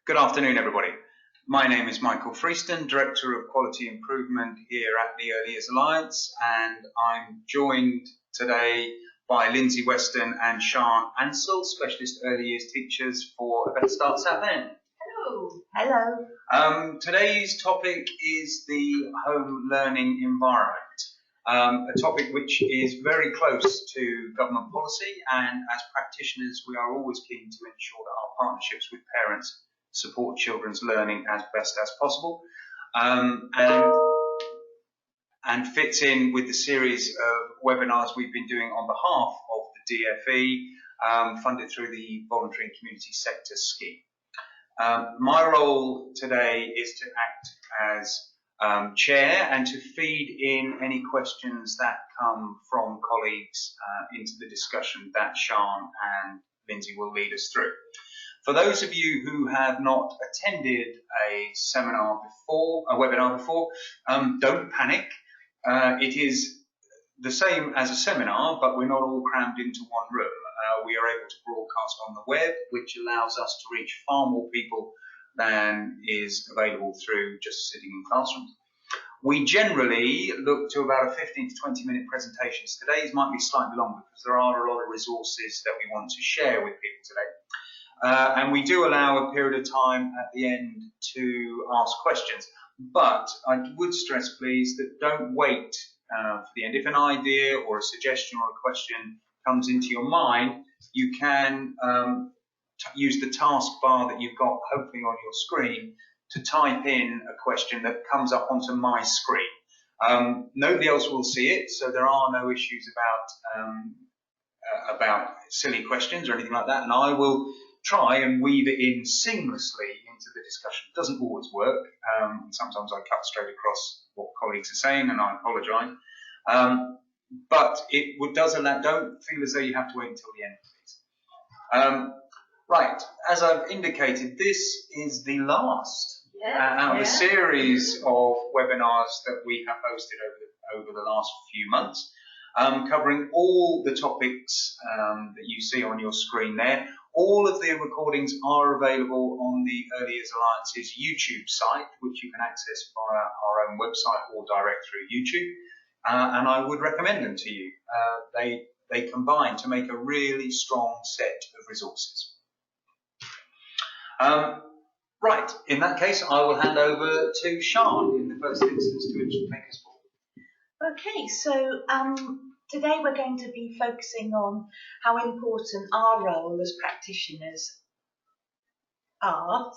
Good afternoon, everybody. My name is Michael Freeston, Director of Quality Improvement here at the Early Years Alliance, and I'm joined today by Lindsay Weston and Sian Ansell, Specialist Early Years Teachers for A Better Start South End. Hello. Hello. Today's topic is the home learning environment, a topic which is very close to government policy, and as practitioners we are always keen to ensure that our partnerships with parents support children's learning as best as possible, and fits in with the series of webinars we've been doing on behalf of the DFE, funded through the Voluntary and Community Sector Scheme. My role today is to act as chair and to feed in any questions that come from colleagues into the discussion that Sian and Lindsay will lead us through. For those of you who have not attended a webinar before, don't panic. It is the same as a seminar, but we're not all crammed into one room. We are able to broadcast on the web, which allows us to reach far more people than is available through just sitting in classrooms. We generally look to about a 15 to 20 minute presentations. Today's might be slightly longer because there are a lot of resources that we want to share with people today. And we do allow a period of time at the end to ask questions. But I would stress, please, that don't wait for the end. If an idea or a suggestion or a question comes into your mind, you can use the taskbar that you've got hopefully on your screen to type in a question that comes up onto my screen. Nobody else will see it, so there are no issues about silly questions or anything like that, and I will try and weave it in seamlessly into the discussion. It doesn't always work. Sometimes I cut straight across what colleagues are saying, and I apologise. But it does allow, don't feel as though you have to wait until the end, please. Right, as I've indicated, this is the last out of a series of webinars that we have hosted over the last few months, covering all the topics that you see on your screen there. All of the recordings are available on the Early Years Alliance's YouTube site, which you can access via our own website or direct through YouTube. And I would recommend them to you. They combine to make a really strong set of resources. Right, in that case, I will hand over to Sian in the first instance to take us forward. Okay, so today we're going to be focusing on how important our role as practitioners are,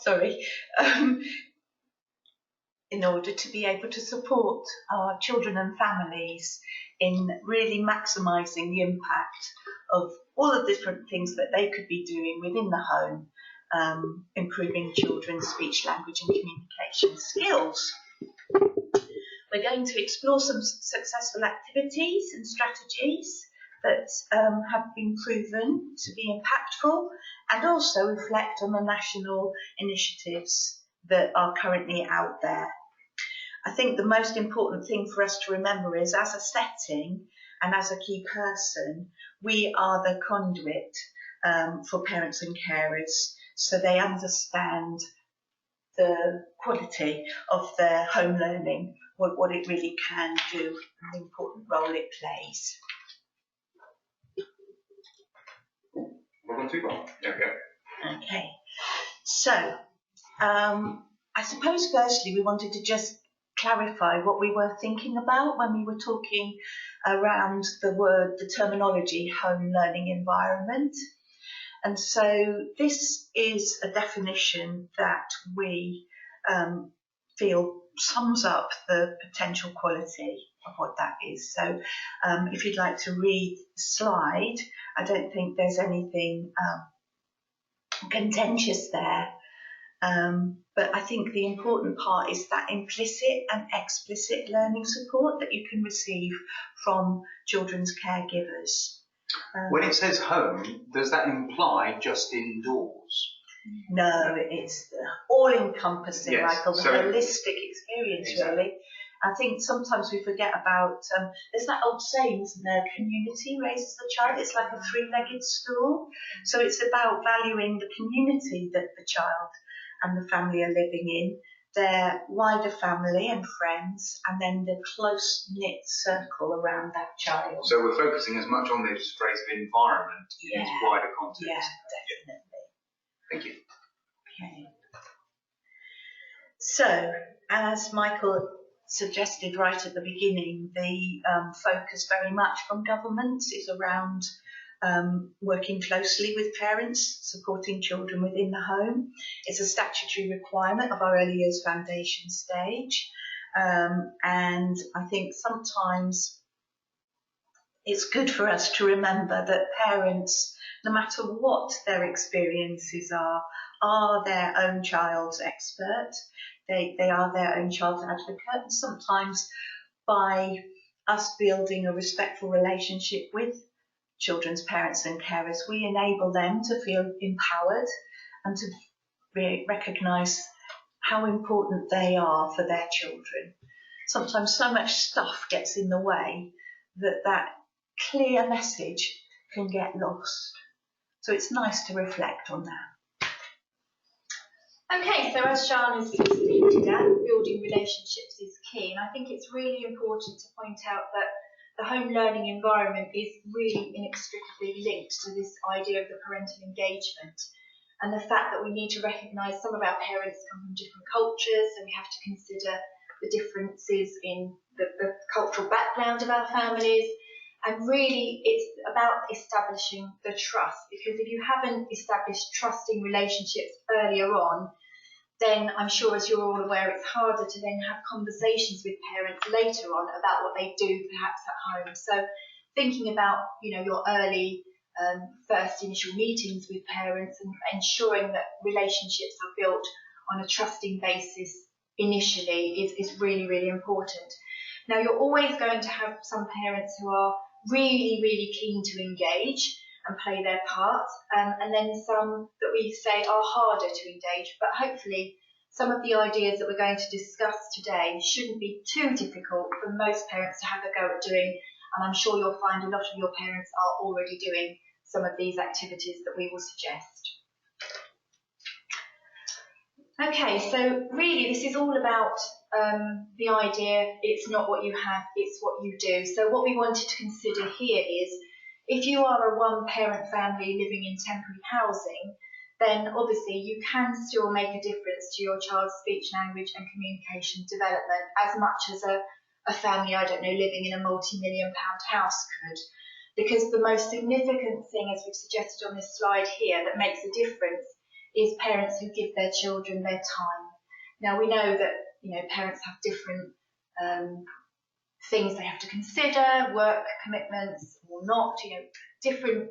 in order to be able to support our children and families in really maximising the impact of all the different things that they could be doing within the home, improving children's speech, language and communication skills. We're going to explore some successful activities and strategies that have been proven to be impactful, and also reflect on the national initiatives that are currently out there. I think the most important thing for us to remember is, as a setting and as a key person, we are the conduit for parents and carers, so they understand the quality of their home learning, what it really can do, and the important role it plays. Okay, so I suppose firstly we wanted to just clarify what we were thinking about when we were talking around the terminology home learning environment. And so this is a definition that we feel sums up the potential quality of what that is. So if you'd like to read the slide, I don't think there's anything contentious there. But I think the important part is that implicit and explicit learning support that you can receive from children's caregivers. When it says home, does that imply just indoors? No, it's all-encompassing, yes. Michael, the holistic experience, exactly. Really. I think sometimes we forget about, there's that old saying, isn't there, community raises the child. It's like a three-legged stool. So it's about valuing the community that the child and the family are living in, their wider family and friends, and then the close-knit circle around that child. So we're focusing as much on this phrase of environment in its wider context. Yeah, definitely. Thank you. Okay. So, as Michael suggested right at the beginning, the focus very much from governments is around working closely with parents, supporting children within the home. It's a statutory requirement of our early years foundation stage. And I think sometimes it's good for us to remember that parents, no matter what their experiences are their own child's expert. They are their own child's advocate. And sometimes by us building a respectful relationship with children's parents and carers, we enable them to feel empowered and to recognise how important they are for their children. Sometimes so much stuff gets in the way that clear message can get lost. So it's nice to reflect on that. Okay, so as Sian has hinted at, building relationships is key, and I think it's really important to point out that the home learning environment is really inextricably linked to this idea of the parental engagement, and the fact that we need to recognise some of our parents come from different cultures, and we have to consider the differences in the cultural background of our families. And really, it's about establishing the trust, because if you haven't established trusting relationships earlier on, then I'm sure, as you're all aware, it's harder to then have conversations with parents later on about what they do perhaps at home. So thinking about, your early first initial meetings with parents and ensuring that relationships are built on a trusting basis initially is really, really important. Now, you're always going to have some parents who are really, really keen to engage and play their part, and then some that we say are harder to engage. But hopefully some of the ideas that we're going to discuss today shouldn't be too difficult for most parents to have a go at doing, and I'm sure you'll find a lot of your parents are already doing some of these activities that we will suggest. Okay, so really this is all about the idea, it's not what you have, it's what you do. So what we wanted to consider here is, if you are a one-parent family living in temporary housing, then obviously you can still make a difference to your child's speech, language and communication development as much as a family, I don't know, living in a multi-million-pound house could. Because the most significant thing, as we've suggested on this slide here, that makes a difference is parents who give their children their time. Now, we know that parents have different things they have to consider, work commitments or not, different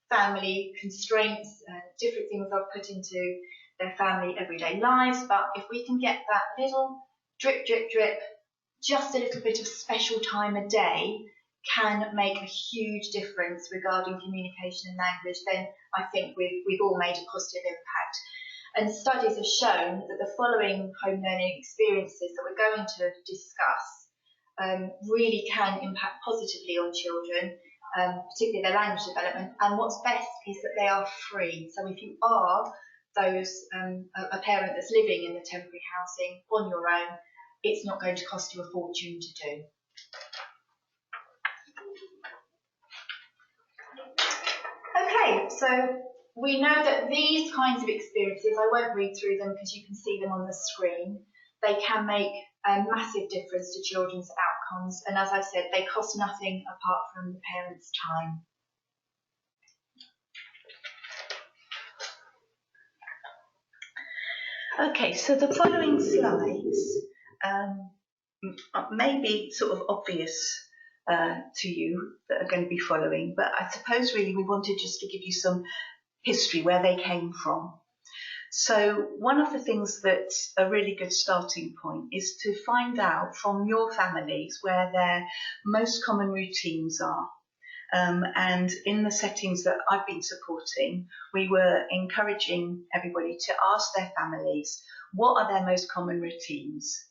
family constraints, different things are put into their family everyday lives. But if we can get that little drip, drip, drip, just a little bit of special time a day can make a huge difference regarding communication and language, then I think we've all made a positive impact. And studies have shown that the following home learning experiences that we're going to discuss really can impact positively on children, particularly their language development. And what's best is that they are free. So if you are a parent that's living in the temporary housing on your own, it's not going to cost you a fortune to do. Okay, so we know that these kinds of experiences, I won't read through them because you can see them on the screen, they can make a massive difference to children's outcomes, and as I said, they cost nothing apart from the parents' time. Okay, so the following slides may be sort of obvious to you that are going to be following, but I suppose really we wanted just to give you some history, where they came from. So one of the things that's a really good starting point is to find out from your families where their most common routines are. And in the settings that I've been supporting, we were encouraging everybody to ask their families, what are their most common routines?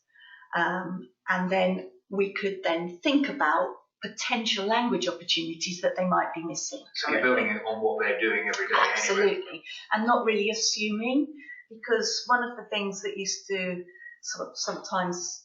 And then we could then think about potential language opportunities that they might be missing. So you're building it on what they're doing every day. Absolutely. Anyway. And not really assuming, because one of the things that used to sort of sometimes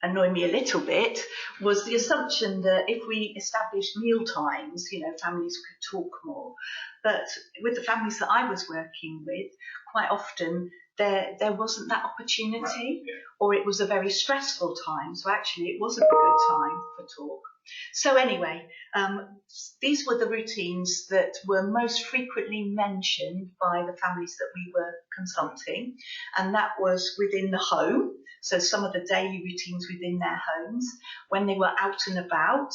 annoy me a little bit was the assumption that if we established meal times, families could talk more. But with the families that I was working with, quite often there wasn't that opportunity, or it was a very stressful time. So actually it wasn't a good time for talk. So anyway, these were the routines that were most frequently mentioned by the families that we were consulting, and that was within the home. So some of the daily routines within their homes, when they were out and about,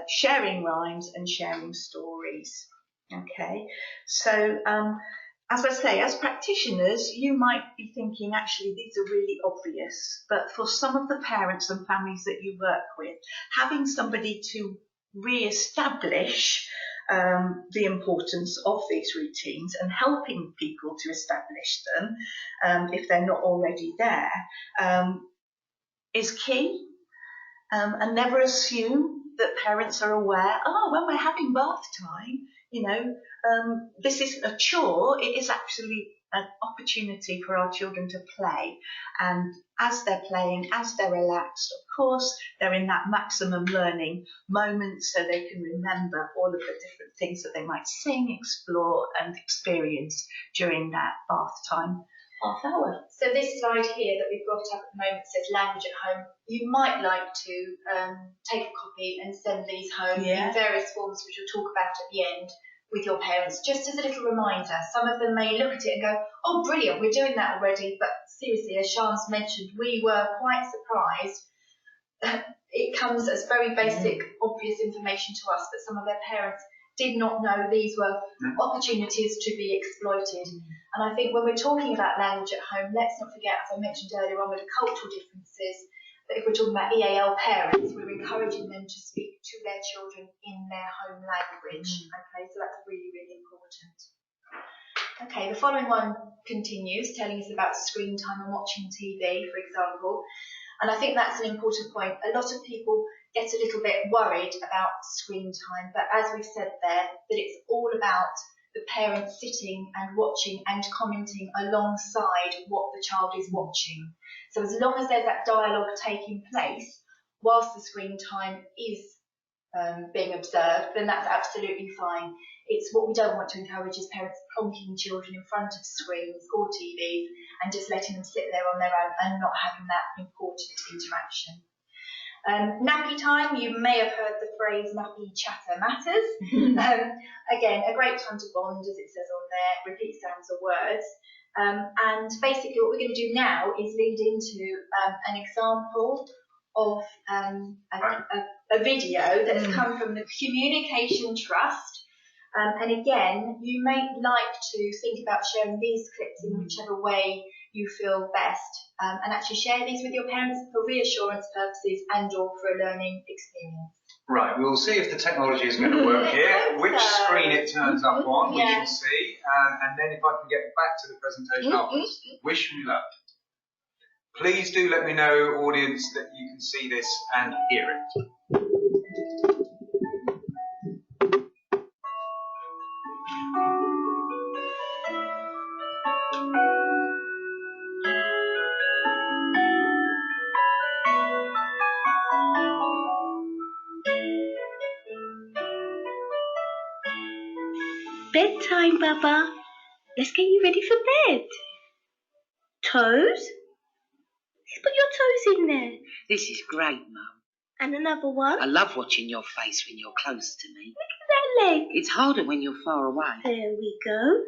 sharing rhymes and sharing stories. Okay, so as I say, as practitioners, you might be thinking, actually, these are really obvious. But for some of the parents and families that you work with, having somebody to re-establish the importance of these routines and helping people to establish them, if they're not already there, is key. And never assume that parents are aware, when we're having bath time, this isn't a chore, it is actually an opportunity for our children to play. And as they're playing, as they're relaxed, of course, they're in that maximum learning moment, so they can remember all of the different things that they might sing, explore and experience during that bath time half hour. So this slide here that we've got up at the moment says language at home. You might like to take a copy and send these home in various forms, which we'll talk about at the end, with your parents, just as a little reminder. Some of them may look at it and go, oh brilliant, we're doing that already, but seriously, as Sian's mentioned, we were quite surprised. It comes as very basic, obvious information to us, but some of their parents did not know these were opportunities to be exploited. And I think when we're talking about language at home, let's not forget, as I mentioned earlier on with the cultural differences, that if we're talking about EAL parents, we're encouraging them to speak to their children in their home language. Okay, so that's really, really important. Okay, the following one continues, telling us about screen time and watching TV, for example. And I think that's an important point. A lot of people get a little bit worried about screen time, but as we've said there, that it's all about the parent sitting and watching and commenting alongside what the child is watching. So as long as there's that dialogue taking place, whilst the screen time is being observed, then that's absolutely fine. It's what we don't want to encourage is parents plonking children in front of screens or TVs and just letting them sit there on their own and not having that important interaction. Nappy time, you may have heard the phrase nappy chatter matters. Again, a great time to bond, as it says on there, repeat sounds or words. And basically what we're going to do now is lead into an example of a video that's come from the Communication Trust. And again, you may like to think about sharing these clips in whichever way you feel best, and actually share these with your parents for reassurance purposes and or for a learning experience. Right, we'll see if the technology is going to work here, which screen it turns up on, we shall see, and then if I can get back to the presentation afterwards. Wish me luck. Please do let me know, audience, that you can see this and hear it. Bedtime, Baba. Let's get you ready for bed. Toes? Let's put your toes in there. This is great, Mum. And another one. I love watching your face when you're close to me. Look at that leg. It's harder when you're far away. There we go.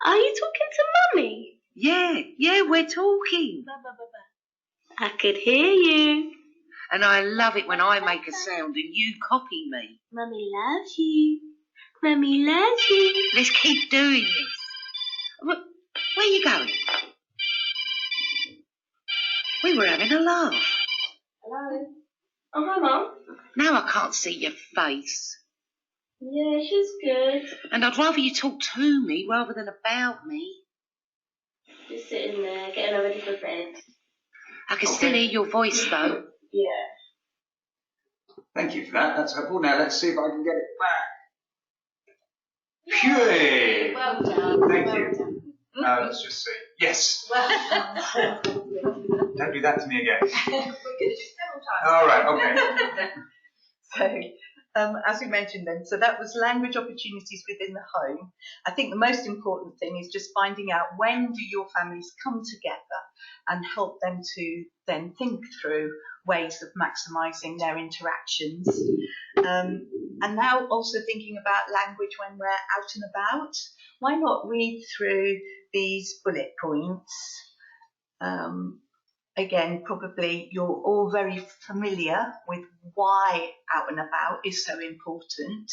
Are you talking to Mummy? Yeah, we're talking. Baba. I could hear you. And I love it when I make a sound and you copy me. Mummy loves you. Mummy loves you. Let's keep doing this. Where are you going? We were having a laugh. Hello. Oh, hi, Mum. Now I can't see your face. Yeah, she's good. And I'd rather you talk to me rather than about me. Just sitting there, getting ready for bed. I can still hear your voice, though. Yeah. Thank you for that, that's helpful. Now let's see if I can get it back. Pure. Well done. Thank well you. Done. Let's just see. Yes. Well done. Don't do that to me again. We're going to do several times. All right. Okay. So, as we mentioned then, so that was language opportunities within the home. I think the most important thing is just finding out when do your families come together and help them to then think through ways of maximising their interactions. And now also thinking about language when we're out and about. Why not read through these bullet points? Again, probably you're all very familiar with why out and about is so important.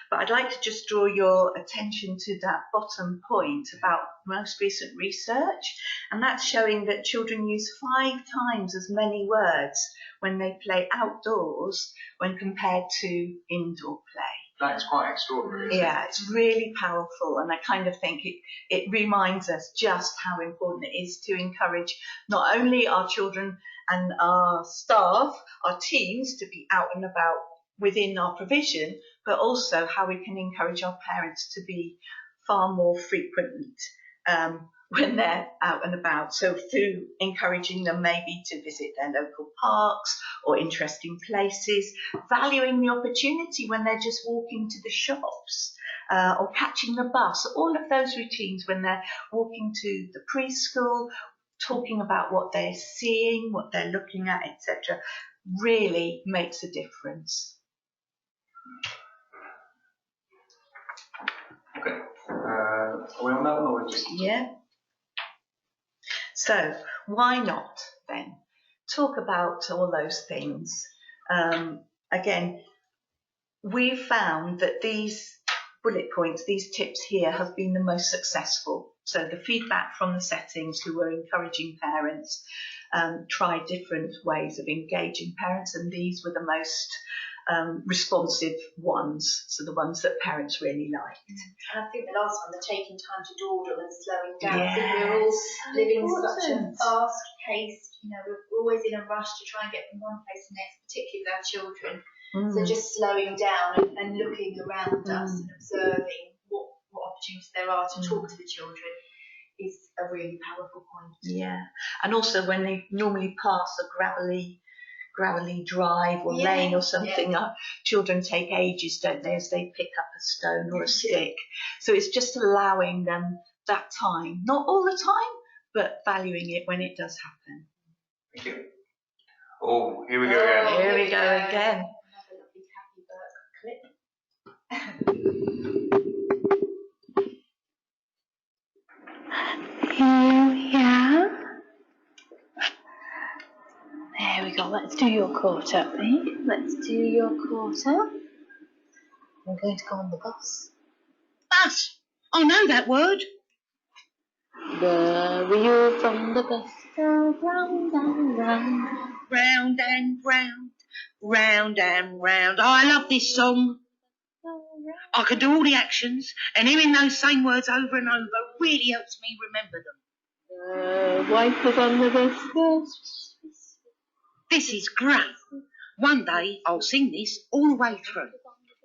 But I'd like to just draw your attention to that bottom point about most recent research. And that's showing that children use 5 times as many words when they play outdoors when compared to indoor play. That's quite extraordinary. Isn't Yeah, it's really powerful, and I kind of think it reminds us just how important it is to encourage not only our children and our staff, our teams to be out and about within our provision, but also how we can encourage our parents to be far more frequent when they're out and about. So through encouraging them maybe to visit their local parks or interesting places, valuing the opportunity when they're just walking to the shops or catching the bus, all of those routines when they're walking to the preschool, talking about what they're seeing, what they're looking at, etc., really makes a difference. Okay. Are we on that one or just? Yeah. So why not then talk about all those things? Again, we've found that these bullet points, these tips here have been the most successful. So the feedback from the settings who were encouraging parents tried different ways of engaging parents, and these were the most responsive ones, so the ones that parents really liked. And I think the last one, the taking time to dawdle and slowing down. Yes. I think we're all living such a Important. fast-paced, we're always in a rush to try and get from one place to the next, particularly with our children. So just slowing down and looking around us and observing what opportunities there are to talk to the children is a really powerful point. Yeah, and also when they normally pass a gravelly drive or lane or something, children take ages, don't they, as they pick up a stone or a stick. So it's just allowing them that time, not all the time, but valuing it when it does happen. Thank you. Oh, here we go again. Here we go again. Another lovely happy bird clip. Here we are. There we go. Let's do your quarter, babe. Let's do your quarter. I'm going to go on the bus. Bus. I know that word. The wheel from the bus goes round and round. Round and round, round and round. I love this song. I can do all the actions, and hearing those same words over and over really helps me remember them. The wipers on the bus go. This is great. One day I'll sing this all the way through.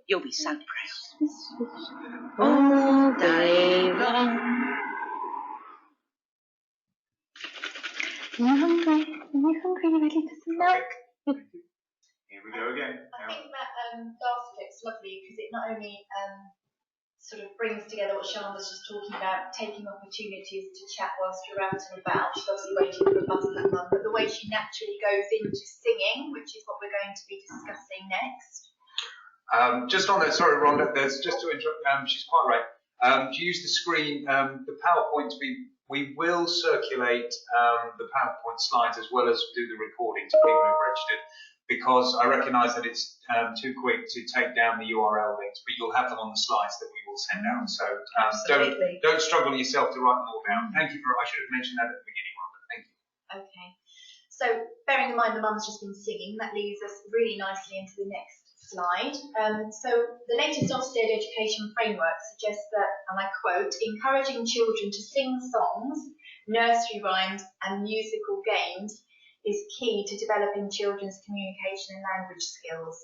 You'll be so proud. All day long. Are you hungry? Are you hungry? You ready for some milk? Here we go again. I think that last bit's lovely because it not only sort of brings together what Sian was just talking about, taking opportunities to chat whilst you're out and about. She's obviously waiting for a bus with her mum, but the way she naturally goes into singing, which is what we're going to be discussing next. Just on that, sorry, Rhonda, there's just to interrupt, she's quite right. To use the screen, the PowerPoint, we will circulate the PowerPoint slides as well as do the recording to people who've registered, because I recognise that it's too quick to take down the URL links, but you'll have them on the slides that we will send out. So don't struggle yourself to write them all down. Thank you I should have mentioned that at the beginning, Rhonda. Thank you. Okay. So bearing in mind the mum's just been singing, that leads us really nicely into the next slide. So the latest Ofsted education framework suggests that, and I quote, encouraging children to sing songs, nursery rhymes and musical games is key to developing children's communication and language skills.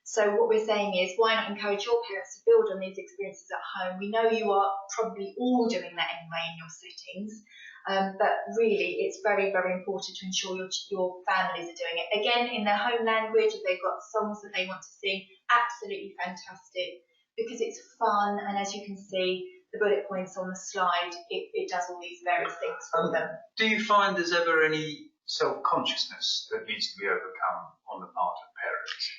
So what we're saying is, why not encourage your parents to build on these experiences at home? We know you are probably all doing that anyway in your settings, but really it's very, very important to ensure your families are doing it. Again, in their home language, if they've got songs that they want to sing, absolutely fantastic, because it's fun, and as you can see, the bullet points on the slide, it does all these various things for them. Do you find there's ever any self-consciousness that needs to be overcome on the part of parents?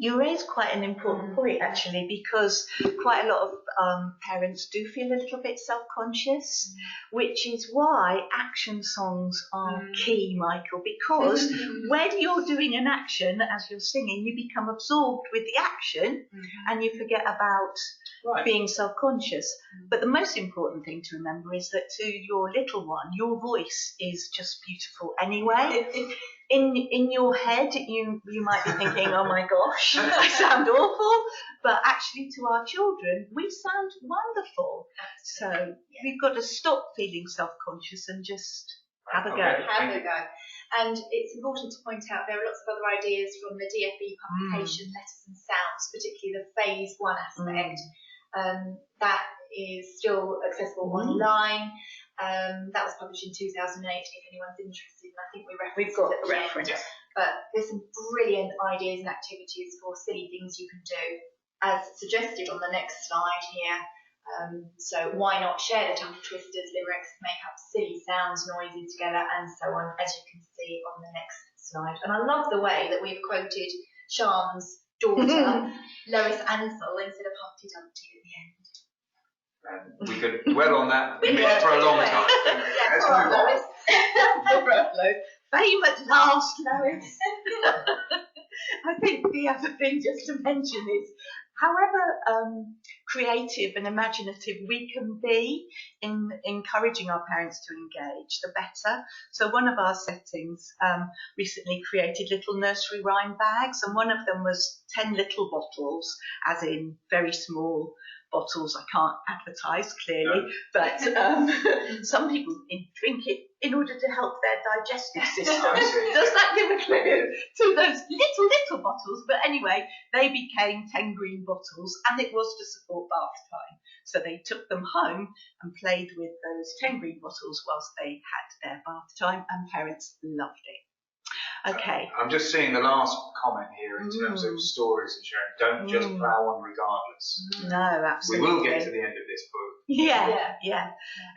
You raise quite an important point, actually, because quite a lot of parents do feel a little bit self-conscious, which is why action songs are key, Michael, because when you're doing an action as you're singing, you become absorbed with the action and you forget about being self-conscious. But the most important thing to remember is that to your little one, your voice is just beautiful anyway. In your head, you might be thinking, oh my gosh, I sound awful. But actually to our children, we sound wonderful. So we've got to stop feeling self-conscious and just have a go. Have a go. And it's important to point out there are lots of other ideas from the DFE publication, Letters and Sounds, particularly the phase 1 aspect. That is still accessible online. That was published in 2008 if anyone's interested, and I think we've got a reference. But there's some brilliant ideas and activities for silly things you can do, as suggested on the next slide here. So why not share the tongue twisters, lyrics, make up silly sounds, noises together, and so on, as you can see on the next slide. And I love the way that we've quoted Sham's daughter, Lois Ansell, instead of Humpty Dumpty at the end. We could dwell on that image for a long time. Let's move on. Lois. Famous last, Lois. I think the other thing just to mention is, however creative and imaginative we can be in encouraging our parents to engage, the better. So one of our settings recently created little nursery rhyme bags, and one of them was 10 little bottles, as in very small bottles. I can't advertise clearly, but some people drink it in order to help their digestive system. Does that give a clue to those little bottles? But anyway, they became 10 green bottles, and it was to support bath time. So they took them home and played with those 10 green bottles whilst they had their bath time, and parents loved it. Okay. I'm just seeing the last comment here in terms of stories and sharing. Don't just plough on regardless. No, absolutely. We will get to the end of this book. Yeah.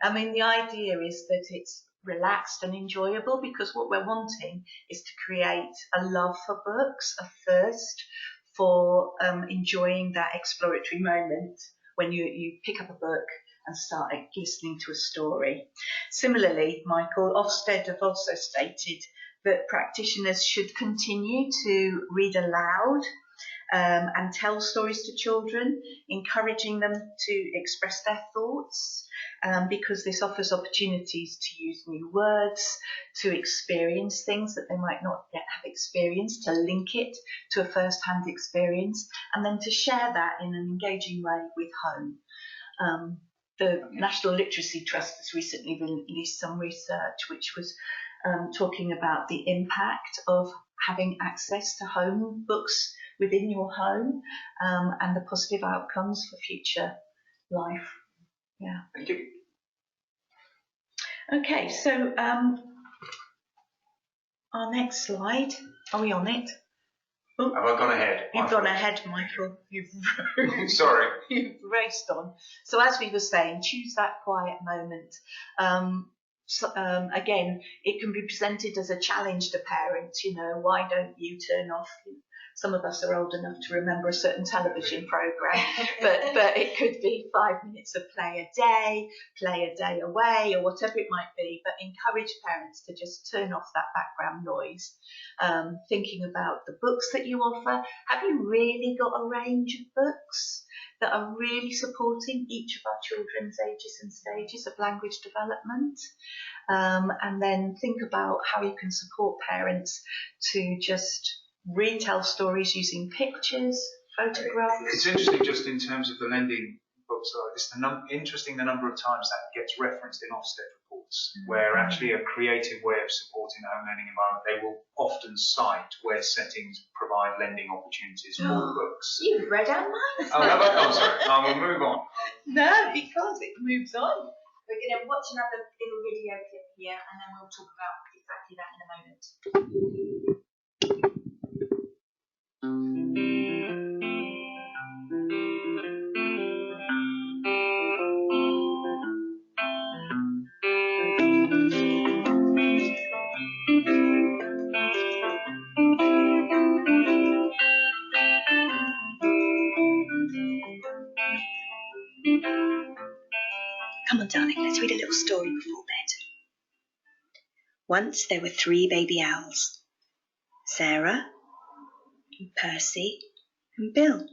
I mean, the idea is that it's relaxed and enjoyable, because what we're wanting is to create a love for books, a thirst for enjoying that exploratory moment when you pick up a book and start listening to a story. Similarly, Michael, Ofsted have also stated that practitioners should continue to read aloud and tell stories to children, encouraging them to express their thoughts, because this offers opportunities to use new words, to experience things that they might not yet have experienced, to link it to a first-hand experience, and then to share that in an engaging way with home. The National Literacy Trust has recently released some research which was talking about the impact of having access to home books within your home, and the positive outcomes for future life. Yeah. Thank you. Okay, so our next slide. Are we on it? Oh, have I gone ahead? You've gone ahead, Michael. Sorry. You've raced on. So as we were saying, choose that quiet moment. Again, it can be presented as a challenge to parents. Why don't you turn off? Some of us are old enough to remember a certain television programme, but it could be 5 minutes of play a day away, or whatever it might be. But encourage parents to just turn off that background noise. Thinking about the books that you offer. Have you really got a range of books that are really supporting each of our children's ages and stages of language development? And then think about how you can support parents to just retell stories using pictures, photographs. It's interesting just in terms of the lending books. It's interesting the number of times that gets referenced in Ofsted reports. books, where actually a creative way of supporting a home learning environment, they will often cite where settings provide lending opportunities for books. You've read our minds. Oh, have I? Oh, sorry. I will move on. No, because it moves on. We're going to watch another little video clip here, and then we'll talk about exactly that in a moment. Come on, darling, let's read a little story before bed. Once there were 3 baby owls, Sarah, and Percy, and Bill.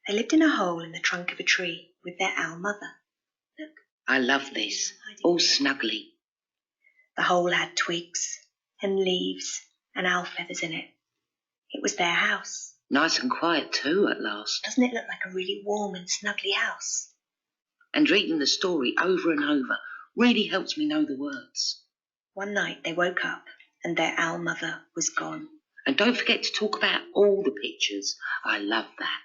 They lived in a hole in the trunk of a tree with their owl mother. Look. I love this. All snuggly. The hole had twigs and leaves and owl feathers in it. It was their house. Nice and quiet too, at last. Doesn't it look like a really warm and snuggly house? And reading the story over and over really helps me know the words. One night they woke up and their owl mother was gone. And don't forget to talk about all the pictures. I love that.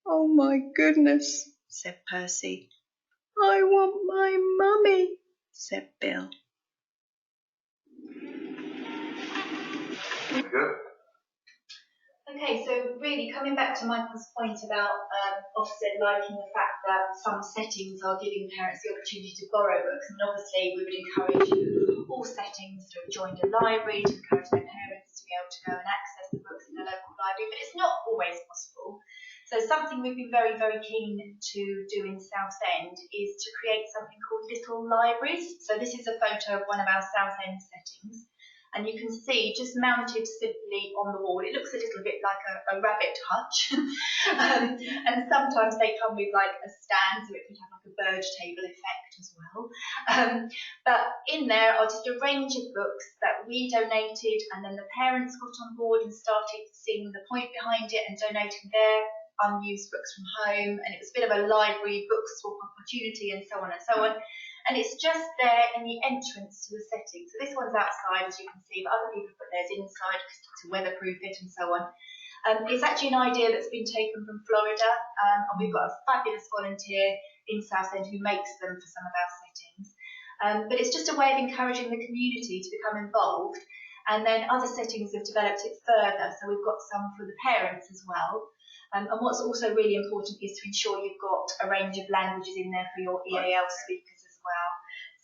Oh my goodness, said Percy. I want my mummy, said Bill. There we go. Okay, so really coming back to Michael's point about Ofsted liking the fact that some settings are giving parents the opportunity to borrow books, and obviously we would encourage all settings to have joined a library to encourage their parents to be able to go and access the books in the local library, but it's not always possible. So something we've been very, very keen to do in Southend is to create something called little libraries. So this is a photo of one of our Southend settings. And you can see just mounted simply on the wall, it looks a little bit like a rabbit hutch. And sometimes they come with like a stand, so it could have like a bird table effect as well. But in there are just a range of books that we donated, and then the parents got on board and started seeing the point behind it and donating their unused books from home. And it was a bit of a library book swap opportunity and so on and so on. And it's just there in the entrance to the setting. So this one's outside, as you can see, but other people put theirs inside to weatherproof it and so on. It's actually an idea that's been taken from Florida, and we've got a fabulous volunteer in Southend who makes them for some of our settings. But it's just a way of encouraging the community to become involved. And then other settings have developed it further, so we've got some for the parents as well. And what's also really important is to ensure you've got a range of languages in there for your EAL speakers as well.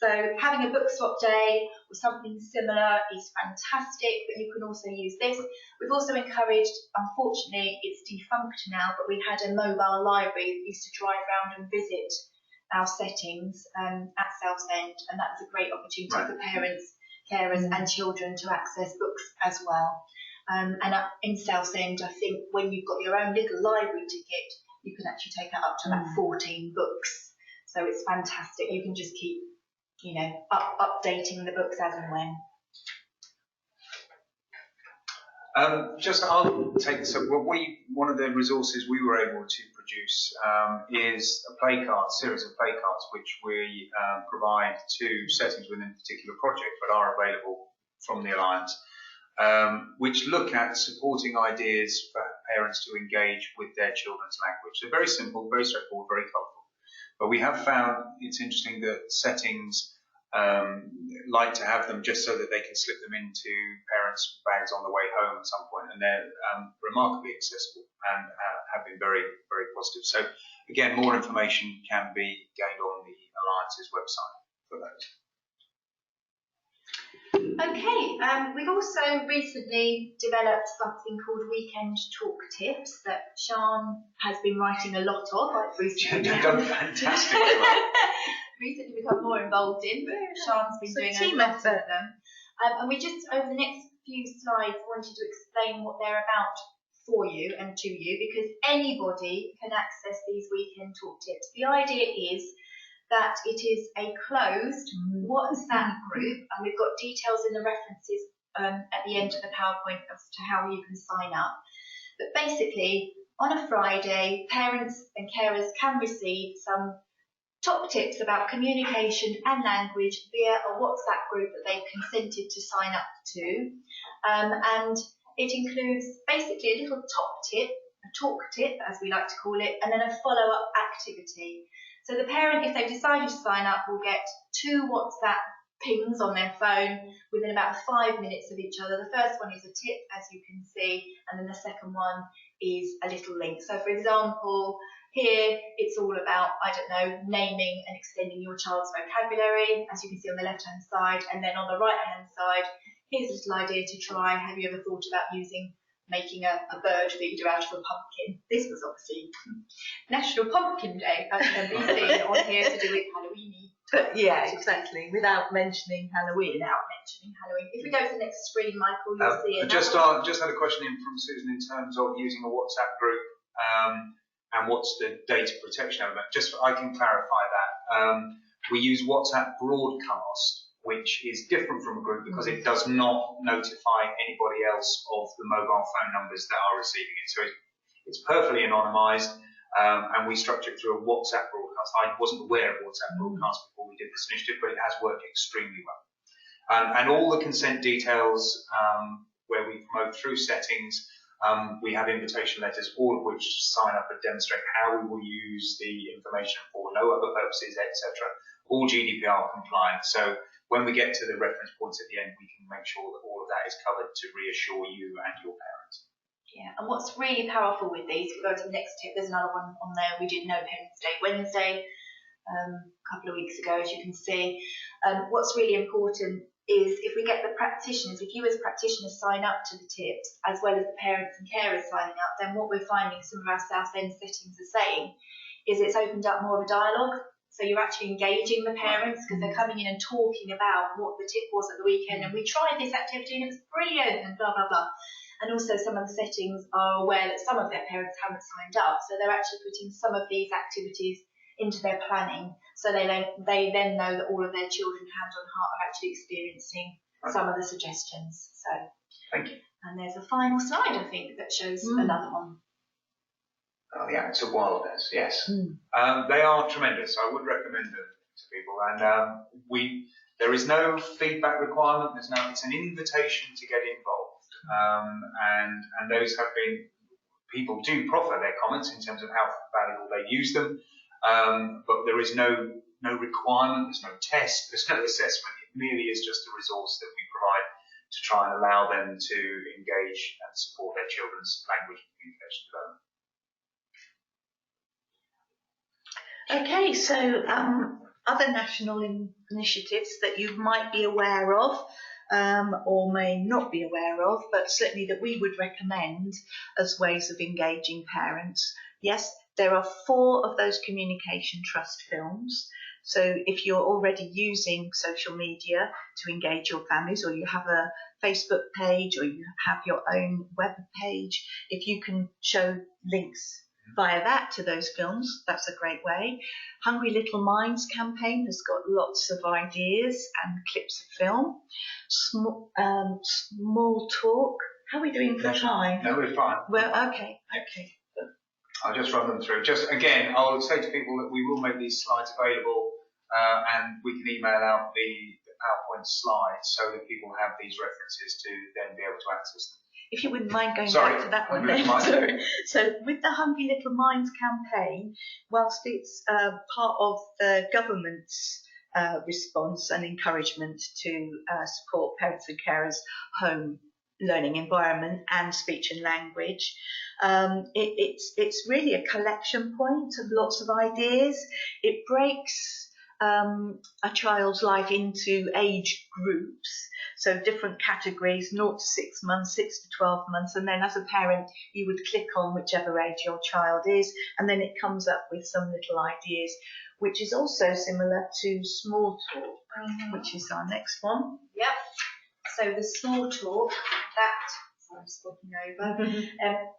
So having a book swap day or something similar is fantastic, but you can also use this. We've also encouraged, unfortunately it's defunct now, but we had a mobile library that used to drive around and visit our settings at Southend, and that was a great opportunity for parents, carers and children to access books as well. And in Southend, I think when you've got your own little library ticket, you can actually take that up to about 14 books. So it's fantastic. You can just keep, you know, updating the books as and when. I'll take this up. Well, one of the resources we were able to produce is a play card, series of play cards, which we provide to settings within a particular project, but are available from the Alliance, which look at supporting ideas for parents to engage with their children's language. They're very simple, very straightforward, very colourful. But we have found it's interesting that settings like to have them just so that they can slip them into parents' bags on the way home at some point, and they're remarkably accessible and have been very, very positive. So again, more information can be gained on the Alliance's website for those. Okay, we've also recently developed something called Weekend Talk Tips that Sian has been writing a lot of. I've recently done fantastic work. Recently become more involved in. Sian's been doing a lot of them. And we just, over the next few slides, wanted to explain what they're about for you and to you, because anybody can access these Weekend Talk Tips. The idea is that it is a closed WhatsApp group, and we've got details in the references at the end of the PowerPoint as to how you can sign up. But basically, on a Friday, parents and carers can receive some top tips about communication and language via a WhatsApp group that they've consented to sign up to. And it includes basically a little top tip, a talk tip as we like to call it, and then a follow-up activity. So the parent, if they've decided to sign up, will get 2 WhatsApp pings on their phone within about 5 minutes of each other. The first one is a tip, as you can see, and then the second one is a little link. So for example, here it's all about, I don't know, naming and extending your child's vocabulary, as you can see on the left-hand side, and then on the right-hand side, here's a little idea to try. Have you ever thought about making a bird feeder out of a pumpkin? This was obviously National Pumpkin Day, as can be seen on here, to do with Halloweeny. Yeah, exactly, without mentioning Halloween. If we go to the next screen, Michael, you'll see it. Just had a question in from Susan in terms of using a WhatsApp group and what's the data protection element. Just I can clarify that. We use WhatsApp broadcast, which is different from a group because it does not notify anybody else of the mobile phone numbers that are receiving it. So it's perfectly anonymised, and we structure it through a WhatsApp broadcast. I wasn't aware of WhatsApp broadcast before we did this initiative, but it has worked extremely well. And all the consent details where we promote through settings, we have invitation letters, all of which sign up and demonstrate how we will use the information for no other purposes, etc. All GDPR compliant. So when we get to the reference points at the end, we can make sure that all of that is covered to reassure you and your parents. Yeah, and what's really powerful with these, if we go to the next tip, there's another one on there. We did No Parents Day Wednesday a couple of weeks ago, as you can see. What's really important is if we get the practitioners, if you as practitioners sign up to the tips, as well as the parents and carers signing up, then what we're finding some of our South End settings are saying is it's opened up more of a dialogue. So you're actually engaging the parents because they're coming in and talking about what the tip was at the weekend, and we tried this activity and it was brilliant and blah, blah, blah. And also some of the settings are aware that some of their parents haven't signed up, so they're actually putting some of these activities into their planning, so they then know that all of their children, hand on heart, are actually experiencing some of the suggestions. So thank you. And there's a final slide, I think, that shows another one. Oh, the acts of wildness, yes. They are tremendous. I would recommend them to people. And there is no feedback requirement. It's an invitation to get involved. And those have been, people do proffer their comments in terms of how valuable they use them. But there is no requirement, there's no test, there's no assessment. It merely is just a resource that we provide to try and allow them to engage and support their children's language and communication development. Okay, so other national initiatives that you might be aware of or may not be aware of, but certainly that we would recommend as ways of engaging parents. Yes, there are 4 of those communication trust films. So if you're already using social media to engage your families, or you have a Facebook page, or you have your own web page, if you can show links via that to those films, that's a great way. Hungry Little Minds campaign has got lots of ideas and clips of film. Small Talk. How are we doing for time? No, we're fine. Well, okay. I'll just run them through. Just again, I'll say to people that we will make these slides available and we can email out the PowerPoint slides so that people have these references to then be able to access them. If you wouldn't mind going back to that one then. So with the Hungry Little Minds campaign, whilst it's part of the government's response and encouragement to support parents and carers' home learning environment and speech and language, it's really a collection point of lots of ideas. It breaks a child's life into age groups, so different categories, 0 to 6 months, 6 to 12 months, and then as a parent you would click on whichever age your child is, and then it comes up with some little ideas, which is also similar to Small Talk, which is our next one. Yep. So the Small Talk, I'm talking over.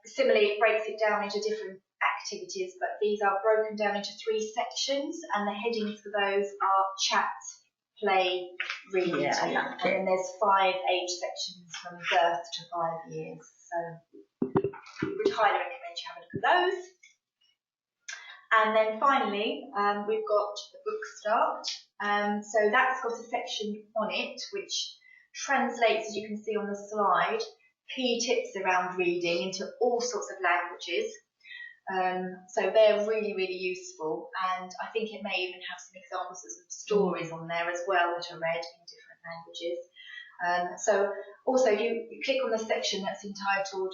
Simile breaks it down into different activities, but these are broken down into 3 sections, and the headings for those are chat, play, read. Yeah, I like it. And then there's 5 age sections from birth to 5 years. So we would highly recommend you have a look at those. And then finally, we've got the book start. So that's got a section on it which translates, as you can see on the slide, key tips around reading into all sorts of languages. So they're really, really useful, and I think it may even have some examples of some stories on there as well that are read in different languages. So also you click on the section that's entitled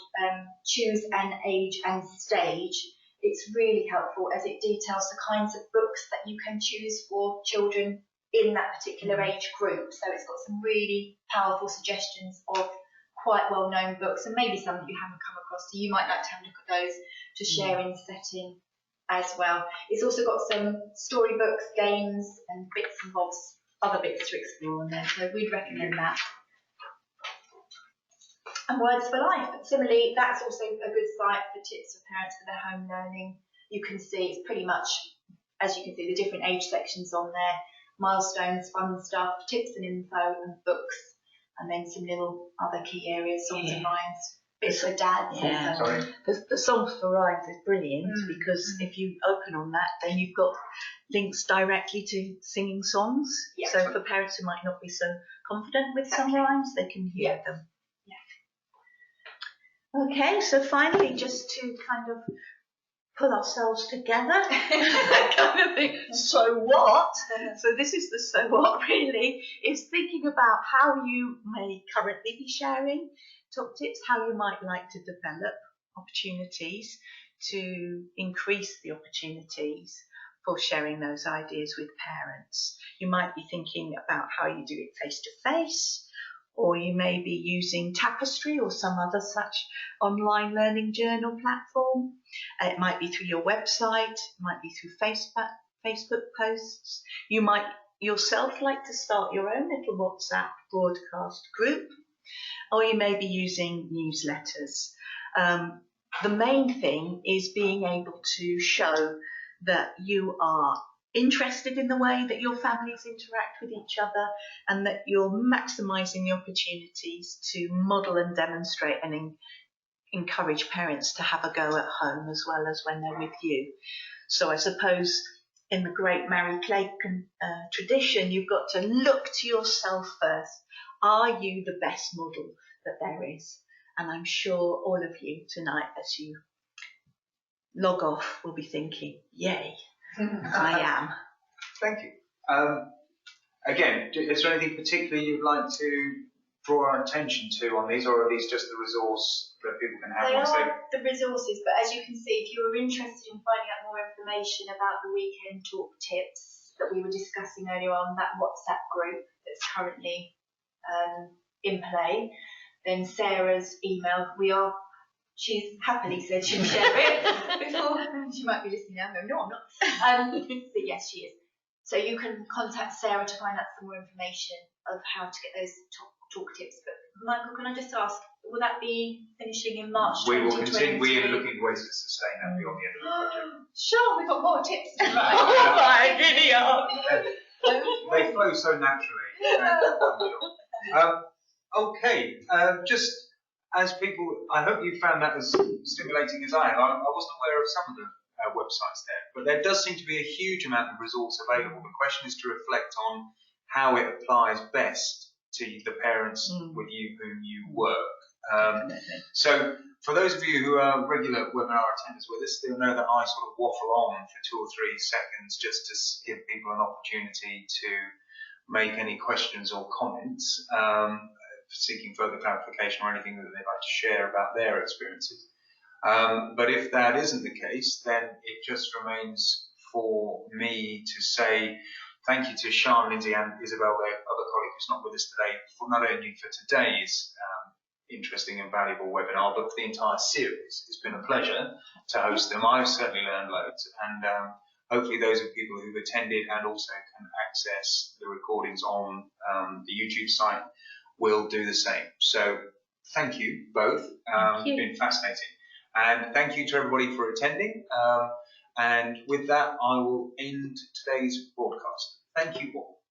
Choose an Age and Stage. It's really helpful as it details the kinds of books that you can choose for children in that particular age group. So it's got some really powerful suggestions of quite well-known books, and maybe some that you haven't come across, so you might like to have a look at those to share in setting as well. It's also got some storybooks, games, and bits and bobs, other bits to explore on there, so we'd recommend that. And Words for Life. Similarly, that's also a good site for tips for parents for their home learning. You can see it's pretty much, as you can see, the different age sections on there, milestones, fun stuff, tips and info, and books, and then some little other key areas, songs and rhymes, bits for dads. Yeah. Sorry. The Songs for Rhymes is brilliant because if you open on that, then you've got links directly to singing songs. Yeah. So for parents who might not be so confident with some rhymes, they can hear them. Okay, so finally, just to kind of pull ourselves together, kind of thing. So what? So this is the so what really, is thinking about how you may currently be sharing top tips, how you might like to develop opportunities to increase the opportunities for sharing those ideas with parents. You might be thinking about how you do it face to face, or you may be using Tapestry or some other such online learning journal platform. It might be through your website, it might be through Facebook posts. You might yourself like to start your own little WhatsApp broadcast group, or you may be using newsletters. The main thing is being able to show that you are interested in the way that your families interact with each other, and that you're maximising the opportunities to model and demonstrate and encourage parents to have a go at home as well as when they're with you. So I suppose in the great Mary Clay tradition, you've got to look to yourself first. Are you the best model that there is? And I'm sure all of you tonight, as you log off, will be thinking, yay, I am. Thank you. Again, is there anything particularly you'd like to draw our attention to on these, or are these just the resource that people can have They once they... are the resources, but as you can see, if you were interested in finding out more information about the weekend talk tips that we were discussing earlier on, that WhatsApp group that's currently in play, then Sarah's email, she's happily said she'll share it before. She might be listening now. No, I'm not. But yes, she is. So you can contact Sarah to find out some more information of how to get those talk tips. But Michael, can I just ask, will that be finishing in March 2023? We will continue. We are looking at ways to sustain that beyond the end of the project. Sure, we've got more tips to write. Oh my giddy up. They flow so naturally. Okay, just as people, I hope you found that as stimulating as I have. I wasn't aware of some of the websites there, but there does seem to be a huge amount of resource available. The question is to reflect on how it applies best to the parents with whom you work. So for those of you who are regular webinar attenders with us, they'll know that I sort of waffle on for 2 or 3 seconds just to give people an opportunity to make any questions or comments, seeking further clarification or anything that they'd like to share about their experiences. But if that isn't the case, then it just remains for me to say thank you to Sian, Lindsay and Isabel, their other colleague who's not with us today, for not only for today's interesting and valuable webinar, but for the entire series. It's been a pleasure to host them. I've certainly learned loads, and hopefully those of people who've attended and also can access the recordings on the YouTube site will do the same. So thank you both. It's been fascinating. And thank you to everybody for attending. And with that, I will end today's broadcast. Thank you all.